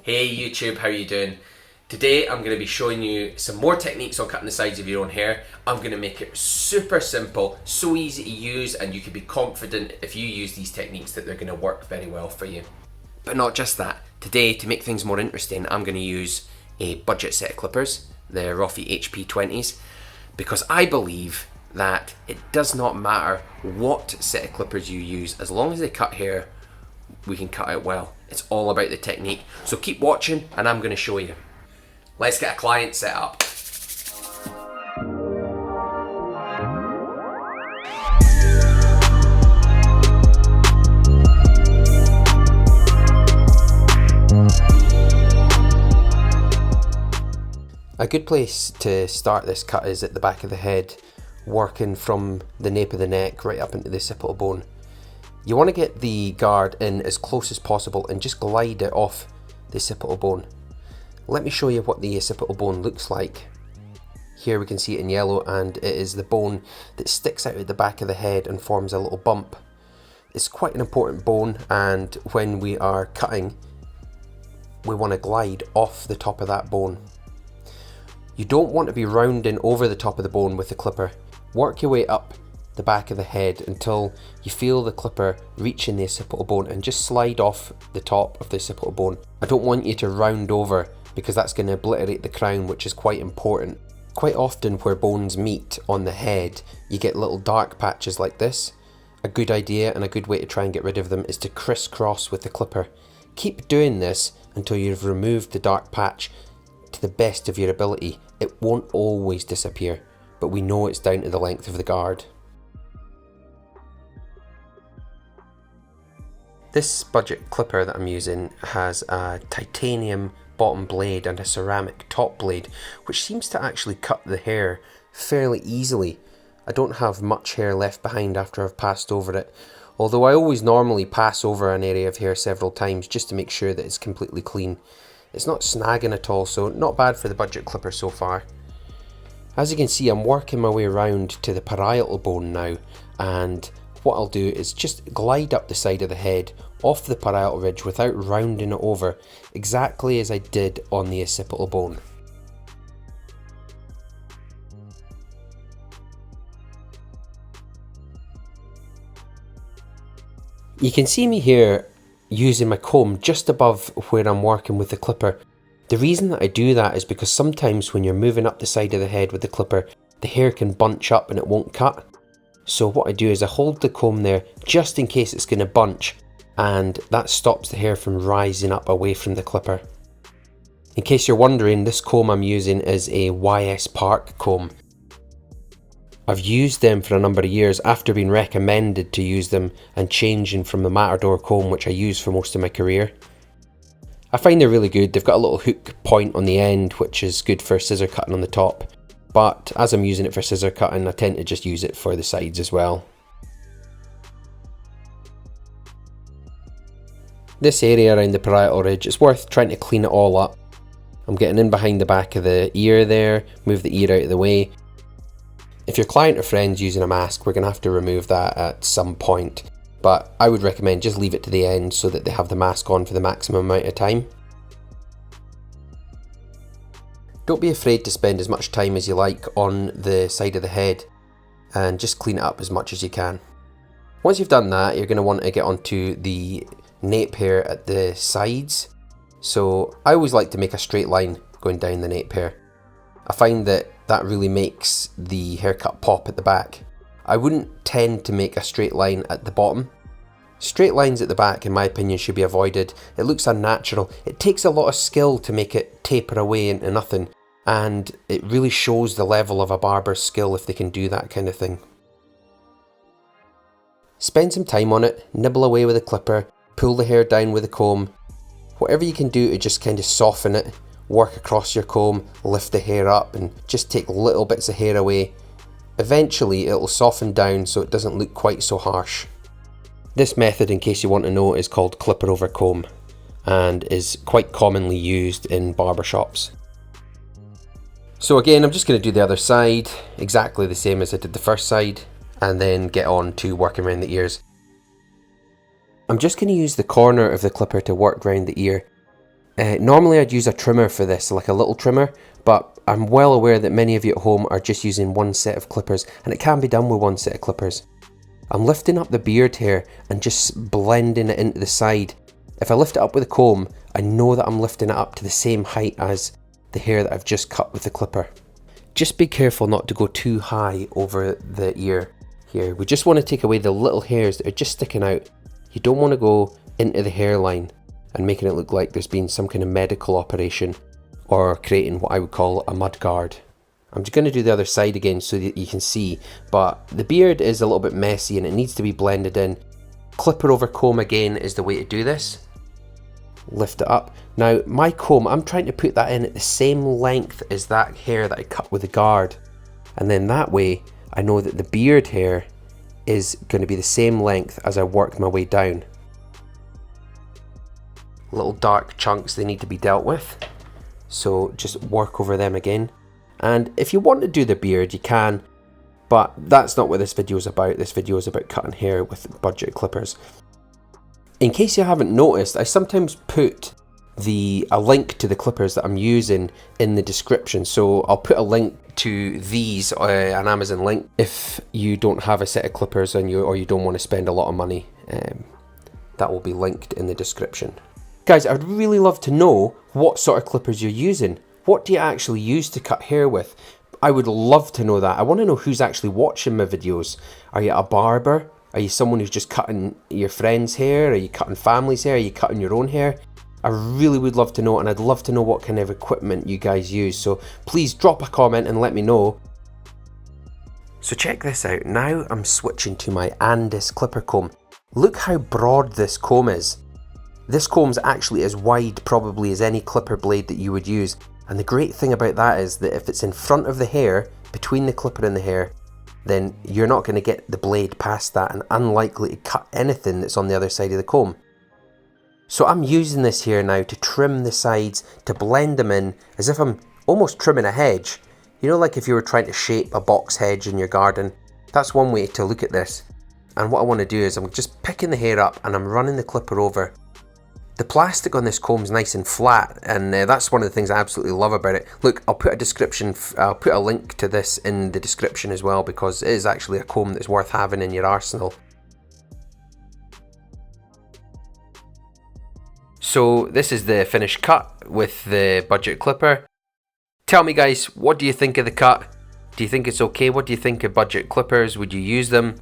Hey YouTube, how are you doing? Today I'm going to be showing you some more techniques on cutting the sides of your own hair. I'm going to make it super simple, so easy to use, and you can be confident if you use these techniques that they're going to work very well for you. But not just that. Today, to make things more interesting, I'm going to use a budget set of clippers, the Roffie HP20s, because I believe that it does not matter what set of clippers you use, as long as they cut hair, we can cut it well. It's all about the technique. So keep watching and I'm going to show you. Let's get a client set up. A good place to start this cut is at the back of the head, working from the nape of the neck right up into the occipital bone. You want to get the guard in as close as possible and just glide it off the occipital bone. Let me show you what the occipital bone looks like. Here we can see it in yellow, and it is the bone that sticks out at the back of the head and forms a little bump. It's quite an important bone, and when we are cutting, we want to glide off the top of that bone. You don't want to be rounding over the top of the bone with the clipper. Work your way up the back of the head until you feel the clipper reaching the occipital bone and just slide off the top of the occipital bone. I don't want you to round over because that's going to obliterate the crown, which is quite important. Quite often where bones meet on the head, you get little dark patches like this. A good idea and a good way to try and get rid of them is to crisscross with the clipper. Keep doing this until you've removed the dark patch to the best of your ability. It won't always disappear, but we know it's down to the length of the guard. This budget clipper that I'm using has a titanium bottom blade and a ceramic top blade, which seems to actually cut the hair fairly easily. I don't have much hair left behind after I've passed over it, although I always normally pass over an area of hair several times just to make sure that it's completely clean. It's not snagging at all, so not bad for the budget clipper so far. As you can see, I'm working my way around to the parietal bone now, and what I'll do is just glide up the side of the head off the parietal ridge without rounding it over, exactly as I did on the occipital bone. You can see me here using my comb just above where I'm working with the clipper. The reason that I do that is because sometimes when you're moving up the side of the head with the clipper, the hair can bunch up and it won't cut. So what I do is I hold the comb there just in case it's going to bunch, and that stops the hair from rising up away from the clipper. In case you're wondering, this comb I'm using is a YS Park comb. I've used them for a number of years after being recommended to use them and changing from the Matador comb, which I use for most of my career. I find they're really good. They've got a little hook point on the end, which is good for scissor cutting on the top. But as I'm using it for scissor cutting, I tend to just use it for the sides as well. This area around the parietal ridge, it's worth trying to clean it all up. I'm getting in behind the back of the ear there, move the ear out of the way. If your client or friend's using a mask, we're going to have to remove that at some point. But I would recommend just leave it to the end so that they have the mask on for the maximum amount of time. Don't be afraid to spend as much time as you like on the side of the head and just clean it up as much as you can. Once you've done that, you're going to want to get onto the nape hair at the sides. So I always like to make a straight line going down the nape hair. I find that really makes the haircut pop at the back. I wouldn't tend to make a straight line at the bottom. Straight lines at the back, in my opinion, should be avoided. It looks unnatural. It takes a lot of skill to make it taper away into nothing, and it really shows the level of a barber's skill if they can do that kind of thing. Spend some time on it, nibble away with a clipper, pull the hair down with a comb. Whatever you can do to just kind of soften it, work across your comb, lift the hair up and just take little bits of hair away. Eventually it'll soften down so it doesn't look quite so harsh. This method, in case you want to know, is called clipper over comb and is quite commonly used in barbershops. So again, I'm just going to do the other side exactly the same as I did the first side, and then get on to working around the ears. I'm just going to use the corner of the clipper to work around the ear. Normally I'd use a trimmer for this, like a little trimmer, but I'm well aware that many of you at home are just using one set of clippers, and it can be done with one set of clippers. I'm lifting up the beard hair and just blending it into the side. If I lift it up with a comb, I know that I'm lifting it up to the same height as the hair that I've just cut with the clipper. Just be careful not to go too high over the ear here. We just want to take away the little hairs that are just sticking out. You don't want to go into the hairline and making it look like there's been some kind of medical operation or creating what I would call a mud guard. I'm just going to do the other side again so that you can see, but the beard is a little bit messy and it needs to be blended in. Clipper over comb again is the way to do this. Lift it up. Now my comb, I'm trying to put that in at the same length as that hair that I cut with the guard, and then that way I know that the beard hair is going to be the same length as I work my way down. Little dark chunks, they need to be dealt with, so just work over them again. And if you want to do the beard, you can, but that's not what this video is about. This video is about cutting hair with budget clippers. In case you haven't noticed, I sometimes put a link to the clippers that I'm using in the description, so I'll put a link to these, an Amazon link, if you don't have a set of clippers or you don't want to spend a lot of money. That will be linked in the description. Guys, I'd really love to know what sort of clippers you're using. What do you actually use to cut hair with? I would love to know that. I want to know who's actually watching my videos. Are you a barber? Are you someone who's just cutting your friend's hair? Are you cutting family's hair? Are you cutting your own hair? I really would love to know, and I'd love to know what kind of equipment you guys use. So please drop a comment and let me know. So check this out. Now I'm switching to my Andis clipper comb. Look how broad this comb is. This comb's actually as wide probably as any clipper blade that you would use. And the great thing about that is that if it's in front of the hair, between the clipper and the hair, then you're not going to get the blade past that and unlikely to cut anything that's on the other side of the comb. So I'm using this here now to trim the sides, to blend them in as if I'm almost trimming a hedge. You know, like if you were trying to shape a box hedge in your garden. That's one way to look at this. And what I want to do is I'm just picking the hair up and I'm running the clipper over. The plastic on this comb is nice and flat, and that's one of the things I absolutely love about it. Look, I'll put a link to this in the description as well, because it is actually a comb that's worth having in your arsenal. So this is the finished cut with the budget clipper. Tell me guys, what do you think of the cut? Do you think it's okay? What do you think of budget clippers? Would you use them?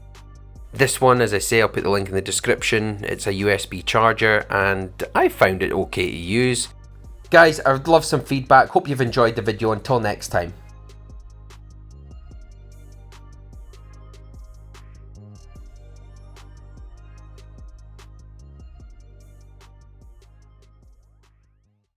This one, as I say, I'll put the link in the description. It's a USB charger and I found it okay to use. Guys, I would love some feedback. Hope you've enjoyed the video. Until next time.